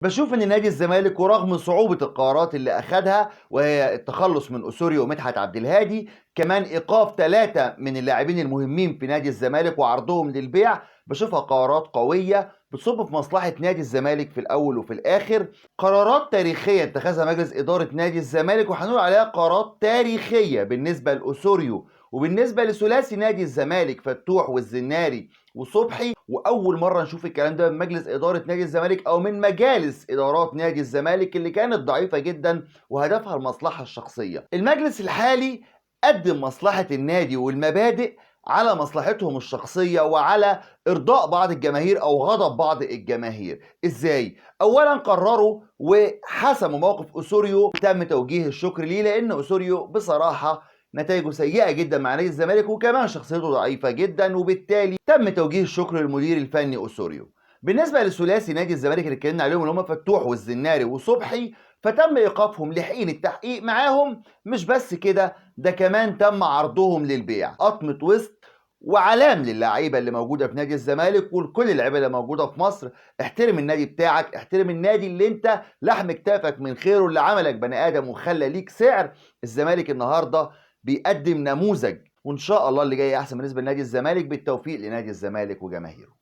باشوف إن نادي الزمالك ورغم صعوبة القرارات اللي أخدها وهي التخلُّص من أوسوريو ومدحت عبد الهادي، كمان إيقاف 3 من اللاعبين المهمين في نادي الزمالك وعرضهم للبيع، باشوفها قرارات قوية بتصُب في مصلحة نادي الزمالك في الأول وفي الآخر، قرارات تاريخية اتخذها مجلس إدارة نادي الزمالك وهنقول عليها قرارات تاريخية بالنسبة لأوسوريو وبالنسبة لثلاثي نادي الزمالك فتوح والزناري وصبحي، وأول مرة نشوف الكلام ده من مجلس إدارة نادي الزمالك أو من مجالس إدارات نادي الزمالك اللي كانت ضعيفة جدا وهدفها المصلحة الشخصية. المجلس الحالي قدم مصلحة النادي والمبادئ على مصلحتهم الشخصية وعلى إرضاء بعض الجماهير أو غضب بعض الجماهير. إزاي؟ أولا قرروا وحسموا موقف أوسوريو، تم توجيه الشكر ليه لأن أوسوريو بصراحة نتائجه سيئة جدا مع نادي الزمالك وكمان شخصيته ضعيفة جدا، وبالتالي تم توجيه الشكر للمدير الفني أوسوريو. بالنسبة لثلاثي نادي الزمالك اللي اتكلمنا عليهم اللي هم فتوح والزناري وصبحي، فتم إيقافهم لحين التحقيق معاهم. مش بس كده، ده كمان تم عرضهم للبيع قطمة وسط وعلام للاعيبه اللي موجوده في نادي الزمالك ولكل اللعيبه اللي موجوده في مصر. احترم النادي بتاعك، احترم النادي اللي انت لحم كتافك من خيره، اللي عملك بني ادم وخلى ليك سعر. الزمالك النهارده بيقدم نموذج، وان شاء الله اللي جاي احسن بالنسبه لنادي الزمالك. بالتوفيق لنادي الزمالك وجماهيره.